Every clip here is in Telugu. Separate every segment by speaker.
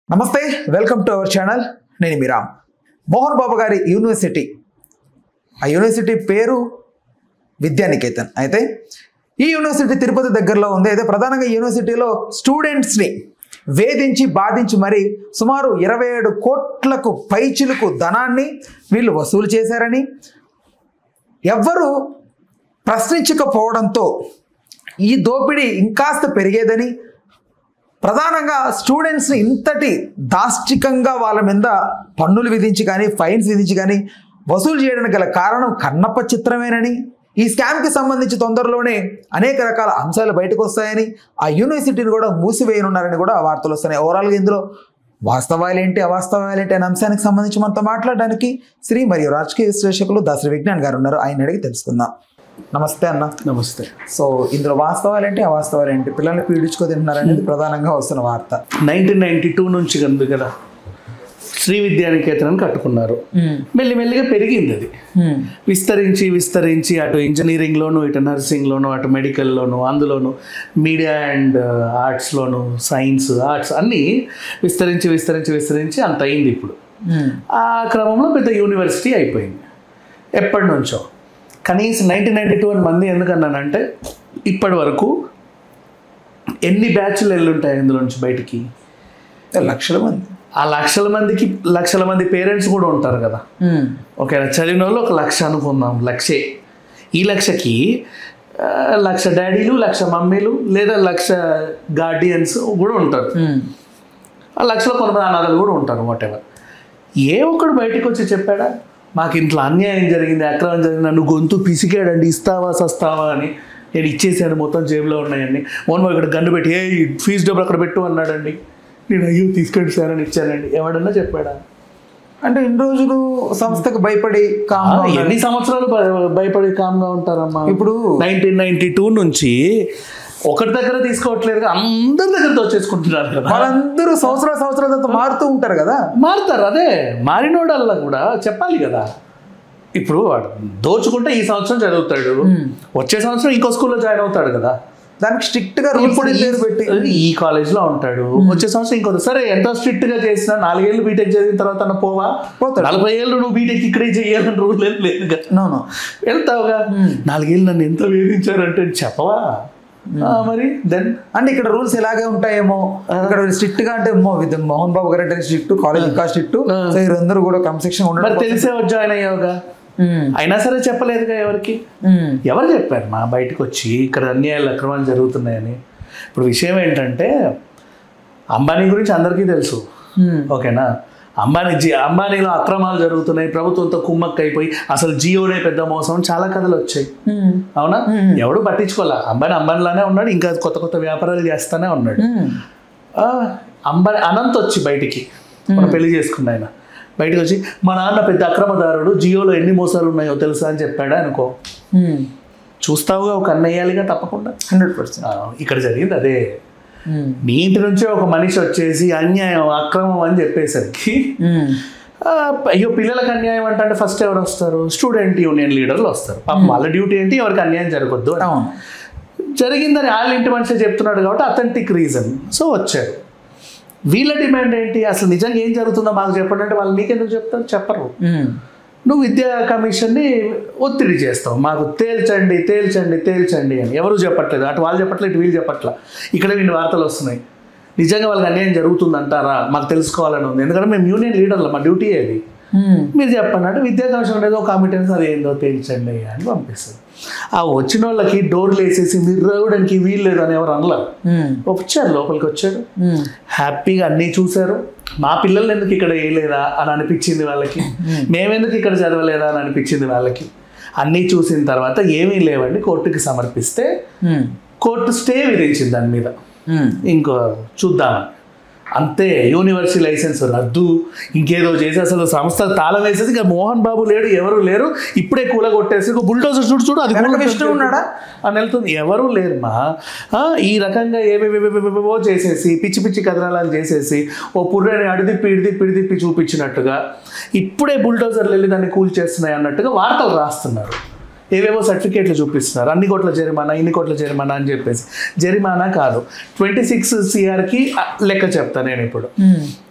Speaker 1: నమస్తే, వెల్కమ్ టు అవర్ ఛానల్. నేను మీ రామ్. మోహన్ బాబు గారి యూనివర్సిటీ, ఆ యూనివర్సిటీ పేరు విద్యానికేతన్. అయితే ఈ యూనివర్సిటీ తిరుపతి దగ్గరలో ఉంది. అయితే ప్రధానంగా యూనివర్సిటీలో స్టూడెంట్స్ని వేధించి బాధించి మరి సుమారు 27 కోట్లకు పైచిలుకు ధనాన్ని వీళ్ళు వసూలు చేశారని, ఎవ్వరూ ప్రశ్నించకపోవడంతో ఈ దోపిడీ ఇంకాస్త పెరిగేదని, ప్రధానంగా స్టూడెంట్స్ని ఇంతటి దాష్టికంగా వాళ్ళ మీద పన్నులు విధించి కానీ ఫైన్స్ విధించి కానీ వసూలు చేయడానికి గల కారణం కన్నప్ప చిత్రమేనని, ఈ స్కామ్కి సంబంధించి తొందరలోనే అనేక రకాల అంశాలు బయటకు వస్తాయని, ఆ యూనివర్సిటీని కూడా మూసివేయనున్నారని కూడా వార్తలు వస్తున్నాయి. ఓవరాల్గా ఇందులో వాస్తవాలేంటి అవాస్తవాలేంటి అనే అంశానికి సంబంధించి మనతో మాట్లాడడానికి శ్రీ మరియు రాజకీయ విశ్లేషకులు దాసరి విజ్ఞాన్ గారు ఉన్నారు. ఆయన అడిగి తెలుసుకుందాం. నమస్తే అన్న.
Speaker 2: నమస్తే.
Speaker 1: సో ఇందులో వాస్తవాలేంటి అవాస్తవాలేంటి, పిల్లల్ని పీడించుకో తింటున్నారనేది ప్రధానంగా వస్తున్న వార్త.
Speaker 2: 1992 నుంచి కంది కదా శ్రీ విద్యానికేతన్ కట్టుకున్నారు. మెల్లిమెల్లిగా పెరిగింది అది, విస్తరించి అటు ఇంజనీరింగ్లోను, ఇటు నర్సింగ్లోను, అటు మెడికల్లోను, అందులోను మీడియా అండ్ ఆర్ట్స్లోను, సైన్స్ ఆర్ట్స్ అన్నీ విస్తరించి అంత అయింది. ఇప్పుడు ఆ క్రమంలో పెద్ద యూనివర్సిటీ అయిపోయింది. ఎప్పటి నుంచో కనీసం 1992 మంది ఎందుకన్నానంటే ఇప్పటి వరకు ఎన్ని బ్యాచ్లు వెళ్ళుంటాయి ఇందులో నుంచి బయటికి?
Speaker 1: లక్షల మంది.
Speaker 2: ఆ లక్షల మంది పేరెంట్స్ కూడా ఉంటారు కదా. ఓకేనా, చదివిన వాళ్ళు 1,00,000 అనుకుందాం. లక్షే. ఈ లక్షకి 1,00,000 డాడీలు, 1,00,000 మమ్మీలు, లేదా 1,00,000 గార్డియన్స్ కూడా ఉంటారు. ఆ 1,00,000లో కొంతమంది అనాథలు కూడా ఉంటారు. వాటెవర్. ఏ ఒక్కడు బయటకు వచ్చి చెప్పాడా మాకు ఇంట్లో అన్యాయం జరిగింది, అక్రమం జరిగింది, నన్ను గొంతు పిసికాడండి, ఇస్తావా సస్తావా అని, నేను ఇచ్చేసాను, మొత్తం జేబులో ఉన్నాయండి, మోహన్ బాబు ఇక్కడ గన్ను పెట్టి ఫీజు డబ్బులు అక్కడ పెట్టు అన్నాడండి, నేను అయ్యో తీసుకెళ్ళి సార్ అని ఇచ్చానండి, ఎవడన్నా చెప్పాడా?
Speaker 1: అంటే ఇన్ని రోజులు సంస్థకు భయపడి
Speaker 2: ఎన్ని సంవత్సరాలు భయపడి కామ్గా ఉంటారమ్మా?
Speaker 1: ఇప్పుడు
Speaker 2: 1992 నుంచి ఒకటి దగ్గర తీసుకోవట్లేదు, అందరి దగ్గర దోచేసుకుంటున్నారు కదా.
Speaker 1: వాళ్ళందరూ సంవత్సరాల తర్వాత మారుతూ ఉంటారు కదా.
Speaker 2: మారుతారు. అదే మారినోడల్లా కూడా చెప్పాలి కదా. ఇప్పుడు వాడు దోచుకుంటే ఈ సంవత్సరం చదువుతాడు, వచ్చే సంవత్సరం ఇంకో స్కూల్లో జాయిన్ అవుతాడు కదా.
Speaker 1: దానికి స్ట్రిక్ట్ గా రూల్స్ పెట్టి
Speaker 2: ఈ కాలేజ్లో ఉంటాడు, వచ్చే సంవత్సరం ఇంకో. సరే ఎంత స్ట్రిక్ట్ గా చేసినా 4 ఏళ్ళు బీటెక్ చదివిన తర్వాత పోతాడు. 40 ఏళ్ళు నువ్వు బీటెక్ ఇక్కడే చెయ్యాలని రూల్ లేదు కదా. వెళ్తావుగా. 4 ఏళ్ళు నన్ను ఎంత వేధించారంటే చెప్పవా మరి? దెన్
Speaker 1: అంటే ఇక్కడ రూల్స్ ఎలాగే ఉంటాయేమో, ఇక్కడ స్ట్రిక్ట్ గా అంటే మోహన్ బాబు గారు అంటే స్ట్రిక్ట్, కాలేజ్ ఇంకా స్ట్రిక్ట్, సో వీరందరూ కూడా క్రమశిక్షణ ఉండడం.
Speaker 2: తెలిసే జాయిన్ అయ్యావుగా, అయినా సరే చెప్పలేదుగా ఎవరికి. ఎవరు చెప్పారు మా బయటకు వచ్చి ఇక్కడ అన్యాయాలు అక్రమాలు జరుగుతున్నాయని? ఇప్పుడు విషయం ఏంటంటే అంబానీ గురించి అందరికీ తెలుసు. ఓకేనా, అంబానీలో అక్రమాలు జరుగుతున్నాయి, ప్రభుత్వంతో కుమ్మక్క అయిపోయి అసలు జియోనే పెద్ద మోసం, చాలా కథలు వచ్చాయి. అవునా? ఎవడు పట్టించుకోలే. అంబానీలానే ఉన్నాడు, ఇంకా కొత్త వ్యాపారాలు చేస్తానే ఉన్నాడు. అనంత్ వచ్చి బయటికి, మనం పెళ్లి చేసుకున్న ఆయన బయటకు వచ్చి మా నాన్న పెద్ద అక్రమదారుడు, జియోలో ఎన్ని మోసాలు ఉన్నాయో తెలుసా అని చెప్పాడా అనుకో, చూస్తావుగా, ఒక అన్నయ్యాలిగా తప్పకుండా.
Speaker 1: 100%.
Speaker 2: ఇక్కడ జరిగింది అదే. నీ ఇంటి నుంచే ఒక మనిషి వచ్చేసి అన్యాయం అక్రమం అని చెప్పేసరికి అయ్యో పిల్లలకు అన్యాయం అంటే ఫస్ట్ ఎవరు వస్తారు? స్టూడెంట్ యూనియన్ లీడర్లు వస్తారు. వాళ్ళ డ్యూటీ ఏంటి? ఎవరికి అన్యాయం జరగొద్దు. జరిగిందని వాళ్ళ ఇంటి మనిషి చెప్తున్నాడు కాబట్టి అథెంటిక్ రీజన్, సో వచ్చారు. వీళ్ళ డిమాండ్ ఏంటి? అసలు నిజంగా ఏం జరుగుతుందో మాకు చెప్పండి అంటే వాళ్ళు నీకెందుకు చెప్తారు? చెప్పరు. నువ్వు విద్యా కమిషన్ని ఒత్తిడి చేస్తావు, మాకు తేల్చండి అని. ఎవరు చెప్పట్లేదు, అటు వాళ్ళు చెప్పట్లేదు, ఇటు వీళ్ళు చెప్పట్లా. ఇక్కడ వీళ్ళు వార్తలు వస్తున్నాయి. నిజంగా వాళ్ళకి అన్యాయం జరుగుతుంది అంటారా? మాకు తెలుసుకోవాలని ఉంది, ఎందుకంటే మేము యూనియన్ లీడర్లు, మా డ్యూటీ అది. మీరు చెప్పండి అంటే విద్యా కమిషన్ అనేది ఒక కాంపిటెన్స్, అది ఏందో తేల్చండి అని పంపిస్తుంది. ఆ వచ్చిన వాళ్ళకి డోర్లు వేసేసి మీరు రావడానికి వీలు లేదు అని ఎవరు అనలేదు. వచ్చారు, లోపలికి వచ్చారు, హ్యాపీగా అన్నీ చూశారు. మా పిల్లలు ఎందుకు ఇక్కడ వేయలేదా అని అనిపించింది వాళ్ళకి, మేమెందుకు ఇక్కడ చదవలేదా అని అనిపించింది వాళ్ళకి. అన్నీ చూసిన తర్వాత ఏమీ లేవండి కోర్టుకి సమర్పిస్తే కోర్టు స్టే విధించింది దాని మీద, ఇంకో చూద్దామని. అంతే, యూనివర్సిటీ లైసెన్స్ రద్దు, ఇంకేదో చేసి అసలు సంస్థ తాళం వేసేసి ఇక మోహన్ బాబు లేడు, ఎవరు లేరు, ఇప్పుడే కూలగొట్టేసి బుల్డోజర్ చూడు అది
Speaker 1: ఇష్టం ఉన్నాడా
Speaker 2: అని వెళ్తుంది. ఎవరు లేరు మా. ఈ రకంగా ఏవేవో చేసేసి పిచ్చి కథనాలను చేసేసి ఓ పుర్రెని అడిదిప్పి చూపించినట్టుగా ఇప్పుడే బుల్డోజర్లు వెళ్ళి దాన్ని కూల్ చేస్తున్నాయి అన్నట్టుగా వార్తలు రాస్తున్నారు. ఏవేవో సర్టిఫికేట్లు చూపిస్తున్నారు, అన్ని కోట్ల జరిమానా, ఇన్ని కోట్ల జరిమానా అని చెప్పేసి. జరిమానా కాదు, 26 CRకి లెక్క చెప్తాను నేను ఇప్పుడు.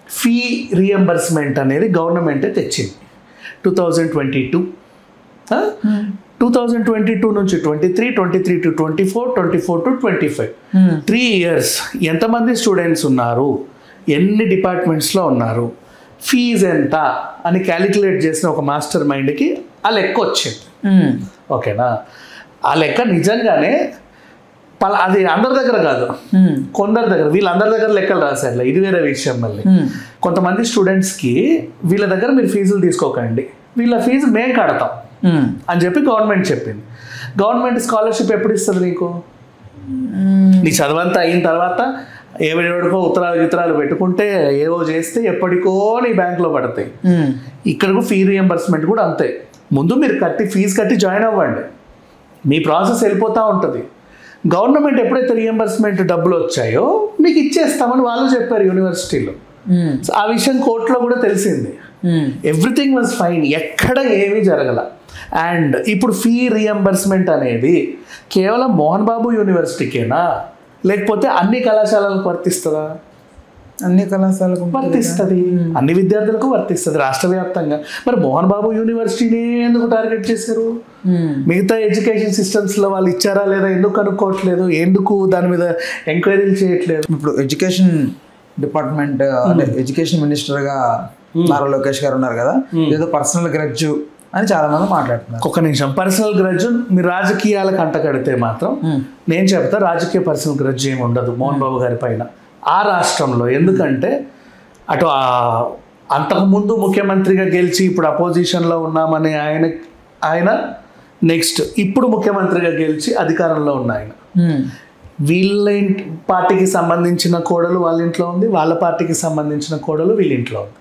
Speaker 2: ఫీ రియంబర్స్మెంట్ అనేది గవర్నమెంటే తెచ్చింది 2022. 2022 నుంచి 23, 23 to 24, 24 to 25 3 years ఎంతమంది స్టూడెంట్స్ ఉన్నారు, ఎన్ని డిపార్ట్మెంట్స్లో ఉన్నారు, ఫీజు ఎంత అని క్యాలిక్యులేట్ చేసిన ఒక మాస్టర్ మైండ్కి ఆ లెక్క వచ్చింది. ఓకేనా, ఆ లెక్క నిజంగానే అది అందరి దగ్గర కాదు, కొందరి దగ్గర, వీళ్ళందరి దగ్గర లెక్కలు రాశారు. ఇది వేరే విషయం. మళ్ళీ కొంతమంది స్టూడెంట్స్కి వీళ్ళ దగ్గర మీరు ఫీజులు తీసుకోకండి, వీళ్ళ ఫీజు మేము కడతాం అని చెప్పి గవర్నమెంట్ చెప్పింది. గవర్నమెంట్ స్కాలర్షిప్ ఎప్పుడు ఇస్తుంది నీకు? నీ చదవంతా అయిన తర్వాత ఏవడికో ఉత్తరాలు పెట్టుకుంటే ఏవో చేస్తే ఎప్పటికో నీ బ్యాంక్లో పడతాయి. ఇక్కడకు ఫీ రియంబర్స్మెంట్ కూడా అంతే. ముందు మీరు ఫీజు కట్టి జాయిన్ అవ్వండి, మీ ప్రాసెస్ వెళ్ళిపోతూ ఉంటుంది. గవర్నమెంట్ ఎప్పుడైతే రియంబర్స్మెంట్ డబ్బులు వచ్చాయో మీకు ఇచ్చేస్తామని వాళ్ళు చెప్పారు యూనివర్సిటీలో. ఆ విషయం కోర్టులో కూడా తెలిసింది. ఎవ్రీథింగ్ వాజ్ ఫైన్, ఎక్కడ ఏమీ జరగల. అండ్ ఇప్పుడు ఫీ రియంబర్స్మెంట్ అనేది కేవలం మోహన్ బాబు యూనివర్సిటీకేనా, లేకపోతే అన్ని కళాశాలలకు వర్తిస్తుందా?
Speaker 1: అన్ని కళాశాలకు
Speaker 2: వర్తిస్తుంది, అన్ని విద్యార్థులకు వర్తిస్తుంది రాష్ట్ర వ్యాప్తంగా. మరి మోహన్ బాబు యూనివర్సిటీని ఎందుకు టార్గెట్ చేశారు? మిగతా ఎడ్యుకేషన్ సిస్టమ్స్లో వాళ్ళు ఇచ్చారా లేదా ఎందుకు కనుక్కోవట్లేదు? ఎందుకు దాని మీద ఎంక్వైరీలు చేయట్లేదు?
Speaker 1: ఇప్పుడు ఎడ్యుకేషన్ డిపార్ట్మెంట్ అంటే ఎడ్యుకేషన్ మినిస్టర్గా నారా లోకేష్ గారు ఉన్నారు కదా, ఏదో పర్సనల్ గ్రడ్జ్ అని చాలా మంది మాట్లాడుతున్నారు.
Speaker 2: ఒక నిమిషం, పర్సనల్ గ్రడ్జ్ మీరు రాజకీయాలకు అంటగడితే మాత్రం నేను చెప్తా, రాజకీయ పర్సనల్ గ్రడ్జ్ ఏమి ఉండదు మోహన్ బాబు గారి పైన ఆ రాష్ట్రంలో. ఎందుకంటే అటు అంతకుముందు ముఖ్యమంత్రిగా గెలిచి ఇప్పుడు అపోజిషన్లో ఉన్నామని ఆయన నెక్స్ట్ ఇప్పుడు ముఖ్యమంత్రిగా గెలిచి అధికారంలో ఉన్న ఆయన, వీళ్ళ పార్టీకి సంబంధించిన కోడలు వాళ్ళ ఇంట్లో ఉంది, వాళ్ళ పార్టీకి సంబంధించిన కోడలు వీళ్ళ ఇంట్లో ఉంది.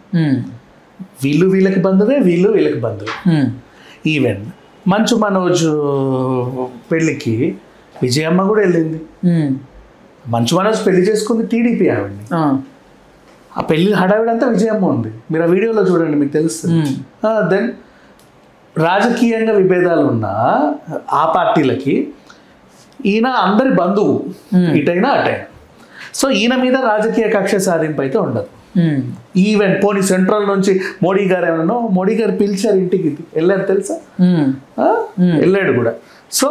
Speaker 2: వీళ్ళు వీళ్ళకి బంధువే, వీళ్ళు వీళ్ళకి బంధువే. ఈవెన్ మంచు మనోజ్ పెళ్ళికి విజయమ్మ కూడా వెళ్ళింది. మంచు మనోజ్ పెళ్లి చేసుకుంది టీడీపీ ఆవిడ్ని. ఆ పెళ్లి హడావిడంతా విజయమ్మ ఉంది, మీరు ఆ వీడియోలో చూడండి మీకు తెలుస్తుంది. దెన్ రాజకీయంగా విభేదాలు ఉన్న ఆ పార్టీలకి ఈయన అందరి బంధువు, ఇటైనా అటైనా. సో ఈయన మీద రాజకీయ కక్ష సాధింపు అయితే ఉండదు. ఈవెన్ పోనీ సెంట్రల్ నుంచి మోడీ గారు ఏమన్నా, మోడీ గారు పిలిచారు ఇంటికి, వెళ్ళారు తెలుసా? వెళ్ళాడు కూడా. సో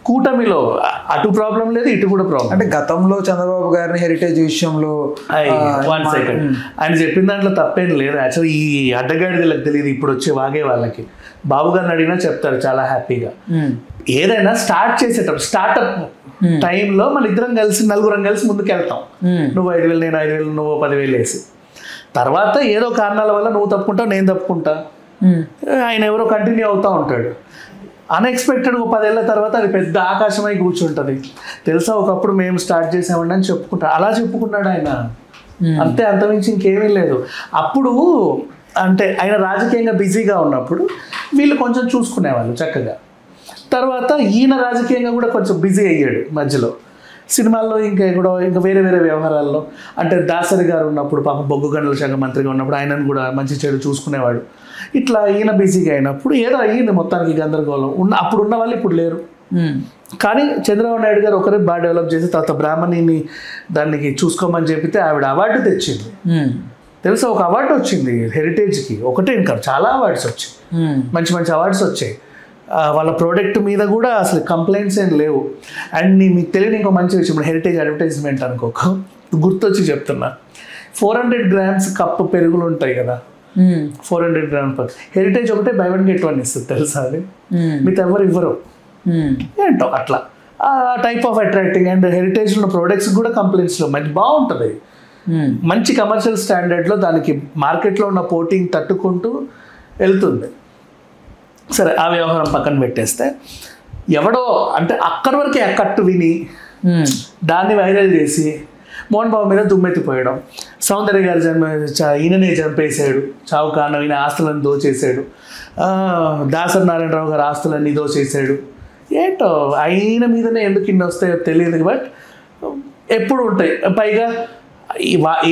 Speaker 2: కూటమిలో అటు ప్రాబ్లం లేదు, ఇటు కూడా ప్రాబ్లం.
Speaker 1: అంటే గతంలో చంద్రబాబు గారిని హెరిటేజ్ విషయంలో
Speaker 2: ఆయన చెప్పిన దాంట్లో తప్పేం లేదు. యాక్చువల్లీ ఈ అడ్డగాడిదలకు తెలియదు, ఇప్పుడు వచ్చే వాగే వాళ్ళకి. బాబు గారిని అడిగినా చెప్తారు చాలా హ్యాపీగా. ఏదైనా స్టార్ట్ చేసేటప్పుడు స్టార్ట్అప్ టైంలో మన ఇద్దరం కలిసి నలుగురం కలిసి ముందుకు వెళ్తాం. నువ్వు 5,000 నేను 5,000 నువ్వు 10,000 వేసి, తర్వాత ఏదో కారణాల వల్ల నువ్వు తప్పుకుంటావు నేను తప్పుకుంటా, ఆయన ఎవరో కంటిన్యూ అవుతూ ఉంటాడు. అన్ఎక్స్పెక్టెడ్ 10 ఏళ్ళ తర్వాత అది పెద్ద ఆకాశమై కూర్చుంటుంది. తెలుసా ఒకప్పుడు మేము స్టార్ట్ చేసామండి అని చెప్పుకుంటా, అలా చెప్పుకున్నాడు ఆయన. అంతే, అంతమించి ఇంకేమీ లేదు. అప్పుడు అంటే ఆయన రాజకీయంగా బిజీగా ఉన్నప్పుడు వీళ్ళు కొంచెం చూసుకునేవాళ్ళు చక్కగా. తర్వాత ఈయన రాజకీయంగా కూడా కొంచెం బిజీ అయ్యాడు మధ్యలో, సినిమాల్లో ఇంకా వేరే వేరే వ్యవహారాల్లో. అంటే దాసరి గారు ఉన్నప్పుడు పాపం బొగ్గు గనుల శాఖ మంత్రిగా ఉన్నప్పుడు ఆయనను కూడా మంచి చెడు చూసుకునేవాడు. ఇట్లా ఈయన బిజీగా అయినప్పుడు ఏదో అయ్యింది మొత్తానికి గందరగోళం. అప్పుడు ఉన్న వాళ్ళు ఇప్పుడు లేరు. కానీ చంద్రబాబు నాయుడు గారు ఒకరే బాగా డెవలప్ చేసి తర్వాత బ్రాహ్మణిని దానికి చూసుకోమని చెప్పితే ఆవిడ అవార్డు తెచ్చింది. తెలుసా, ఒక అవార్డు వచ్చింది హెరిటేజ్కి. ఒకటే ఇంకా చాలా అవార్డ్స్ వచ్చాయి, మంచి మంచి అవార్డ్స్ వచ్చాయి. వాళ్ళ ప్రోడక్ట్ మీద కూడా అసలు కంప్లైంట్స్ ఏం లేవు. అండ్ మీకు తెలియని ఇంకో మంచి విషయం, ఇప్పుడు హెరిటేజ్ అడ్వర్టైజ్మెంట్ అనుకోక గుర్తొచ్చి చెప్తున్నా, 400 grams కప్పు పెరుగులు ఉంటాయి కదా, 400 grams హెరిటేజ్ ఒకటే buy one get one ఇస్తుంది తెలుసా? అది మీతో ఎవరు ఇవ్వరు. ఏంటో అట్లా ఆ type of attracting. And heritage ఉన్న ప్రోడక్ట్స్ కూడా కంప్లైంట్స్లో మంచి బాగుంటుంది, మంచి కమర్షియల్ స్టాండర్డ్లో దానికి మార్కెట్లో ఉన్న పోటీని తట్టుకుంటూ వెళ్తుంది. సరే, ఆ వ్యవహారం పక్కన పెట్టేస్తే, ఎవడో అంటే అక్కడి వరకే అక్కట్టు విని దాన్ని వైరల్ చేసి మోహన్ బాబు మీద దుమ్మెత్తిపోయడం, సౌందర్య గారు ఈయననే చంపేశాడు, చావు కారణం ఈయన ఆస్తులను దోచేశాడు, దాసరి నారాయణరావు గారు ఆస్తులన్నీ దోచేశాడు. ఏంటో ఆయన మీదనే ఎందుకు ఇన్ని వస్తాయో తెలియదు, బట్ ఎప్పుడు ఉంటాయి. పైగా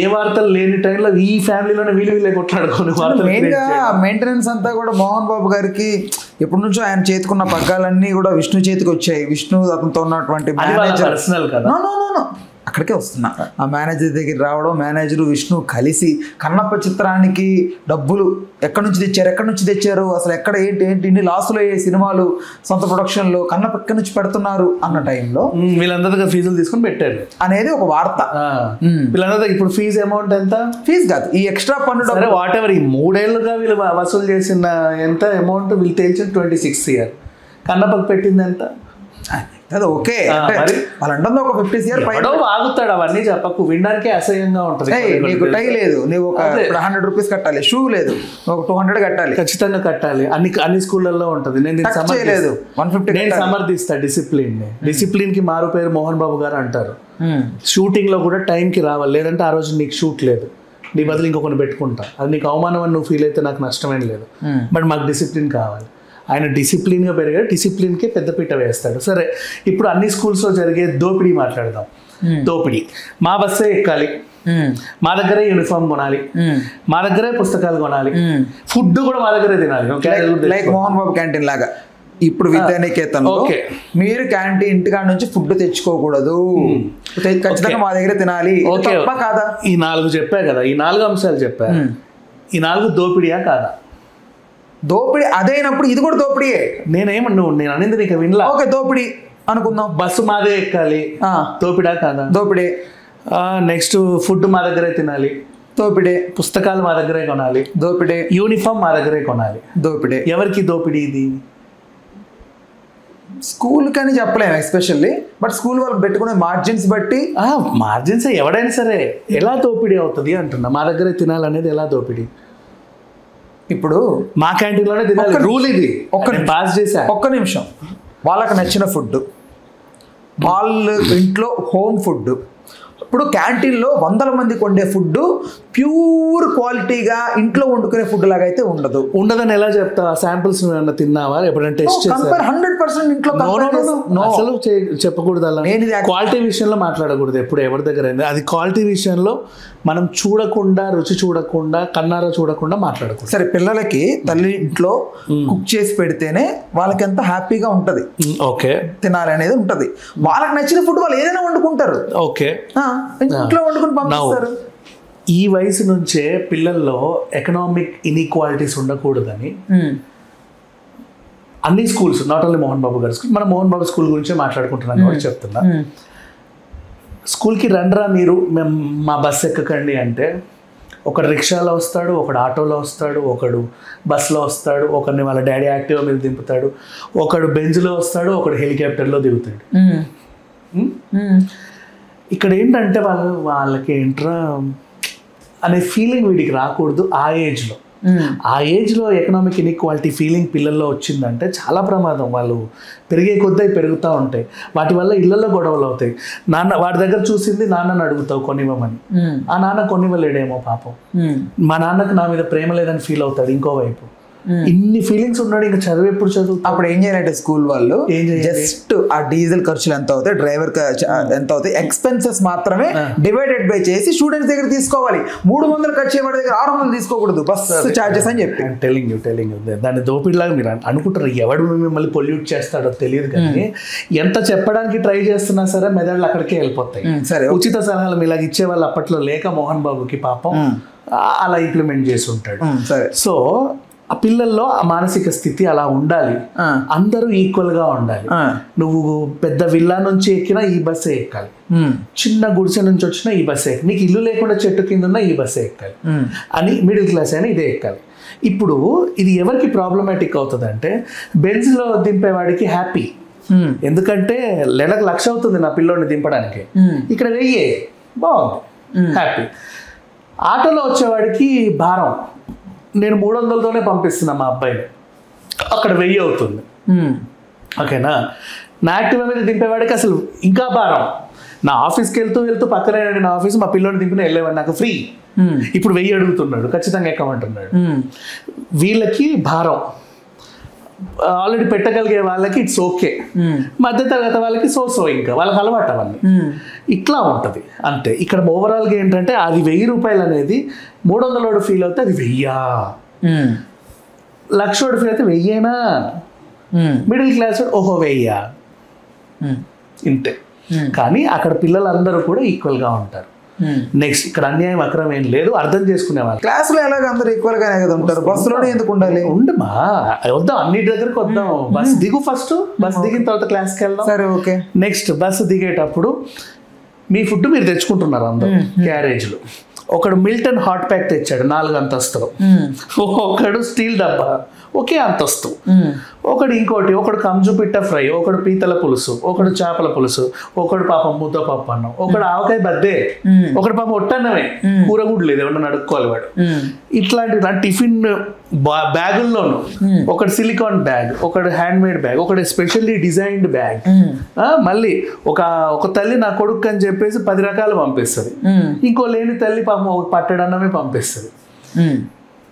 Speaker 2: ఏ వార్తలు లేని టైంలో ఈ ఫ్యామిలీలోనే వీళ్ళే కొట్లాడుకునే వార్తలు.
Speaker 1: మెయిన్గా మెయింటెనెన్స్ అంతా కూడా మోహన్ బాబు గారికి ఎప్పటి నుంచో ఆయన చేతుకున్న పగ్గాలన్నీ కూడా విష్ణు చేతికి వచ్చాయి. విష్ణు అతనితో ఉన్నటువంటి
Speaker 2: పర్సనల్ కదా,
Speaker 1: అక్కడికే వస్తున్నా. ఆ మేనేజర్ దగ్గర రావడం, మేనేజరు విష్ణు కలిసి కన్నప్ప చిత్రానికి డబ్బులు ఎక్కడి నుంచి తెచ్చారు అసలు ఎక్కడ ఏంటి ఇన్ని లాసులు అయ్యే సినిమాలు సొంత ప్రొడక్షన్లో కన్నప్ప ఎక్కడి నుంచి పెడుతున్నారు అన్న టైంలో
Speaker 2: వీళ్ళందరూ ఫీజులు తీసుకుని పెట్టారు
Speaker 1: అనేది ఒక వార్త.
Speaker 2: వీళ్ళందరూ ఇప్పుడు ఫీజు అమౌంట్ ఎంత?
Speaker 1: ఫీజు కాదు, ఈ ఎక్స్ట్రా పన్ను
Speaker 2: వాట్ ఎవర్, ఈ 3 ఏళ్ళుగా వీళ్ళు వసూలు చేసిన ఎంత అమౌంట్ వీళ్ళు తేల్చిన 26 year. కన్నప్పకి పెట్టింది ఎంత?
Speaker 1: అది ఓకే, వాళ్ళంటే ఒక 50 years పైన
Speaker 2: ఆగుతాడు. అవన్నీ చెప్పకు, వినడానికే అసహ్యంగా ఉంటుంది.
Speaker 1: నీకు టై లేదు, నువ్వు ఒక 100 rupees కట్టాలి. షూ లేదు, ఒక 200 కట్టాలి, ఖచ్చితంగా
Speaker 2: కట్టాలి. అన్ని స్కూళ్ళల్లో ఉంటుంది. నేను సమర్థిస్తా డిసిప్లిన్ కి మారు పేరు మోహన్ బాబు గారు అంటారు. షూటింగ్ లో కూడా టైంకి రావాలి, లేదంటే ఆ రోజు నీకు షూట్ లేదు, నీ బదులు ఇంకొకరిని పెట్టుకుంటా. అది నీకు అవమానం అని నువ్వు ఫీల్ అయితే నాకు నష్టమేం లేదు, బట్ మాకు డిసిప్లిన్ కావాలి. ఆయన డిసిప్లిన్గా పెరిగాడు, డిసిప్లిన్కే పెద్దపీట వేస్తాడు. సరే, ఇప్పుడు అన్ని స్కూల్స్లో జరిగే దోపిడీ మాట్లాడదాం. దోపిడీ, మా బస్సే ఎక్కాలి, మా దగ్గరే యూనిఫామ్ కొనాలి, మా దగ్గరే పుస్తకాలు కొనాలి, ఫుడ్ కూడా మా దగ్గరే తినాలి.
Speaker 1: లైక్ మోహన్ బాబు క్యాంటీన్ లాగా ఇప్పుడు విద్యానికేతన్ మీరు క్యాంటీన్ ఇంటికాడ నుంచి ఫుడ్ తెచ్చుకోకూడదు, ఖచ్చితంగా మా దగ్గర తినాలి. కాదా?
Speaker 2: ఈ 4 చెప్పా కదా, ఈ 4 అంశాలు చెప్పా. ఈ 4 దోపిడీయా కాదా?
Speaker 1: దోపిడీ అదైనప్పుడు ఇది కూడా దోపిడీయే.
Speaker 2: నేను అనేది నీకు వినలా.
Speaker 1: ఓకే, దోపిడీ అనుకుందాం.
Speaker 2: బస్సు మాదే ఎక్కాలి, దోపిడా కాదా?
Speaker 1: దోపిడే.
Speaker 2: నెక్స్ట్ ఫుడ్ మా దగ్గరే తినాలి,
Speaker 1: దోపిడే.
Speaker 2: పుస్తకాలు మా దగ్గరే కొనాలి,
Speaker 1: దోపిడే.
Speaker 2: యూనిఫామ్ మా దగ్గరే కొనాలి,
Speaker 1: దోపిడే.
Speaker 2: ఎవరికి దోపిడీ ఇది?
Speaker 1: స్కూల్ కని చెప్పలేము ఎస్పెషల్లీ, బట్ స్కూల్ వాళ్ళు పెట్టుకునే మార్జిన్స్ బట్టి.
Speaker 2: మార్జిన్స్ ఎవడైనా సరే ఎలా దోపిడీ అవుతుంది అంటున్నా. మా దగ్గరే తినాలనేది ఎలా దోపిడీ? ఇప్పుడు మా క్యాంటీన్లోనే తినాలి, రూల్ ఇది.
Speaker 1: ఒక్క నిమిషం, వాళ్ళకి నచ్చిన ఫుడ్, వాళ్ళ ఇంట్లో హోమ్ ఫుడ్. ఇప్పుడు క్యాంటీన్లో 100 మందికి వండే ఫుడ్ ప్యూర్ క్వాలిటీగా ఇంట్లో వండుకునే ఫుడ్ లాగా అయితే
Speaker 2: ఉండదని ఎలా చెప్తా? శాంపిల్స్ ఏమన్నా తిన్నావా? ఎప్పుడైనా టెస్ట్ చేసావా?
Speaker 1: 100% ఇంట్లో
Speaker 2: అసలు చెప్పకూడదు. అలా క్వాలిటీ విషయంలో మాట్లాడకూడదు ఎప్పుడు ఎవరి దగ్గర. అది క్వాలిటీ విషయంలో మనం చూడకుండా, రుచి చూడకుండా, కన్నారా చూడకుండా మాట్లాడకూడదు.
Speaker 1: సరే, పిల్లలకి తల్లి ఇంట్లో కుక్ చేసి పెడితేనే వాళ్ళకి ఎంత హ్యాపీగా ఉంటది,
Speaker 2: ఓకే,
Speaker 1: తినాలి అనేది ఉంటది. వాళ్ళకి నచ్చిన ఫుడ్ వాళ్ళు ఏదైనా వండుకుంటారు,
Speaker 2: ఓకే,
Speaker 1: ఇంట్లో వండుకుని పంపిస్తారు.
Speaker 2: ఈ వయసు నుంచే పిల్లల్లో ఎకనామిక్ ఇన్ఈక్వాలిటీస్ ఉండకూడదని అన్ని schools, not only Mohan Babu గారి స్కూల్, మన మోహన్ బాబు స్కూల్ గురించే మాట్లాడుకుంటున్నాను కాబట్టి చెప్తున్నా. స్కూల్కి రండ్రా మీరు, మేము మా బస్సు ఎక్కకండి అంటే ఒకడు రిక్షాలో వస్తాడు, ఒకడు ఆటోలో వస్తాడు, ఒకడు బస్సులో వస్తాడు, ఒకరిని వాళ్ళ డాడీ యాక్టివా మీద దింపుతాడు, ఒకడు బెంజ్లో వస్తాడు, ఒకడు హెలికాప్టర్లో దిగుతాడు. ఇక్కడ ఏంటంటే వాళ్ళకి ఏంట్రా అనే ఫీలింగ్ వీడికి రాకూడదు. ఆ ఏజ్లో ఎకనామిక్ ఇన్ఈక్వాలిటీ ఫీలింగ్ పిల్లల్లో వచ్చిందంటే చాలా ప్రమాదం. వాళ్ళు పెరిగే కొద్దీ పెరుగుతూ ఉంటాయి. వాటి వల్ల ఇళ్లలో గొడవలు అవుతాయి. వాడి దగ్గర చూసింది నాన్నని అడుగుతావు కొనివ్వమని, ఆ నాన్న కొనివ్వలేడేమో పాపం. మా నాన్నకు నా మీద ప్రేమ లేదని ఫీల్ అవుతాడు ఇంకోవైపు. ఇన్ని ఫీలింగ్స్ ఉన్నాడు, ఇంకా చదువు ఎప్పుడు చదువు?
Speaker 1: అప్పుడు ఏం చేయాలంటే స్కూల్ వాళ్ళు జస్ట్ ఆ డీజిల్ ఖర్చులు ఎంత అవుతాయి, డ్రైవర్ ఎంత అవుతాయి, ఎక్స్పెన్సెస్ మాత్రమే డివైడెడ్ బై చేసి స్టూడెంట్స్ దగ్గర తీసుకోవాలి. 300 ఖర్చు అయ్యే వాడి దగ్గర 600 తీసుకోకూడదు బస్ చార్జెస్ అని చెప్పి.
Speaker 2: టెలింగ్ యూ దాన్ని దోపిడిలాగా మీరు అనుకుంటారు. ఎవడు మిమ్మల్ని పొల్యూట్ చేస్తాడో తెలియదు, కానీ ఎంత చెప్పడానికి ట్రై చేస్తున్నా సరే మెదడులు అక్కడికే వెళ్ళిపోతాయి. సరే, ఉచిత సలహాలు ఇలాగ ఇచ్చే వాళ్ళు అప్పట్లో లేక మోహన్ బాబుకి పాపం అలా ఇంప్లిమెంట్ చేసి ఉంటాడు. సరే, సో ఆ పిల్లల్లో ఆ మానసిక స్థితి అలా ఉండాలి. అందరూ ఈక్వల్ గా ఉండాలి. నువ్వు పెద్ద విల్లా నుంచి ఎక్కినా ఈ బస్సే ఎక్కాలి, చిన్న గుడిసె నుంచి వచ్చినా ఈ బస్సే ఎక్కాలి, నీకు ఇల్లు లేకుండా చెట్టు కింద ఉన్నా ఈ బస్సే ఎక్కాలి అని, మిడిల్ క్లాస్ అయినా ఇదే ఎక్కాలి. ఇప్పుడు ఇది ఎవరికి ప్రాబ్లమాటిక్ అవుతుంది అంటే, బెంజ్లో దింపేవాడికి హ్యాపీ, ఎందుకంటే నెలకు 1,00,000 అవుతుంది నా పిల్లోడిని దింపడానికి, ఇక్కడ 1000 బాగుంది, హ్యాపీ. ఆటోలో వచ్చేవాడికి భారం, నేను 300తోనే పంపిస్తున్నా మా అబ్బాయిని, అక్కడ 1000 అవుతుంది, ఓకేనా. నా యాక్టివా మీద దింపేవాడికి అసలు ఇంకా భారం. నా ఆఫీస్కి వెళ్తూ పక్కనే నా ఆఫీస్, మా పిల్లోని దింపిన వెళ్ళేవాడు, నాకు ఫ్రీ. ఇప్పుడు 1000 అడుగుతున్నాడు, ఖచ్చితంగా ఎక్కమంటున్నాడు. వీళ్ళకి భారం. ఆల్రెడీ పెట్టగలిగే వాళ్ళకి ఇట్స్ ఓకే, మధ్య తరగతి వాళ్ళకి సో ఇంకా వాళ్ళకి అలవాటు అవన్నీ, ఇట్లా ఉంటుంది అంతే. ఇక్కడ ఓవరాల్గా ఏంటంటే అది 1000 రూపాయలు అనేది 300 ఫీల్ అవుతే అది 1000, 1,00,000 ఫీల్ అయితే 1000, మిడిల్ క్లాస్ ఓహో 1000, ఇంతే. కానీ అక్కడ పిల్లలందరూ కూడా ఈక్వల్గా ఉంటారు. నెక్స్ట్ ఇక్కడ అన్యాయం అక్రమం ఏం లేదు, అర్థం చేసుకునే వాళ్ళు.
Speaker 1: క్లాసులో ఎలాగ అందరూ ఈక్వల్ గానే కదా ఉంటారు, బస్సులోనే ఎందుకు ఉండాలి?
Speaker 2: ఉండమా, వద్దాం అన్నిటి దగ్గరకు వద్దాం. బస్ దిగు, ఫస్ట్ బస్ దిగిన తర్వాత క్లాస్కి వెళ్దాం.
Speaker 1: సరే ఓకే.
Speaker 2: నెక్స్ట్ బస్సు దిగేటప్పుడు మీ ఫుడ్ మీరు తెచ్చుకుంటున్నారు అందరూ క్యారేజ్లు. ఒకడు మిల్టన్ హాట్ ప్యాక్ తెచ్చాడు 4 అంతస్తులు, ఒకడు స్టీల్ డబ్బా ఒకే అంతస్తు, ఒకడు ఇంకోటి, ఒకడు కంజుపిట్ట ఫ్రై, ఒకడు పీతల పులుసు, ఒకడు చేపల పులుసు, ఒకడు పాపం ముద్ద పప్పు అన్నం, ఒకడు ఆవకాయ బద్దే, ఒకడు పాపం ఒట్టన్నమే, కూర కూడా లేదు, ఏమన్నా నడుక్కోవాలి వాడు. ఇట్లాంటి టిఫిన్ బ్యాగుల్లోను ఒకటి సిలికాన్ బ్యాగ్, ఒకడు హ్యాండ్ మేడ్ బ్యాగ్, ఒకటి స్పెషల్లీ డిజైన్డ్ బ్యాగ్. మళ్ళీ ఒక తల్లి నా కొడుకు అని చెప్పేసి 10 రకాలు పంపిస్తుంది, ఇంకో లేని తల్లి పాపం ఒక పట్టడన్నమే పంపిస్తుంది.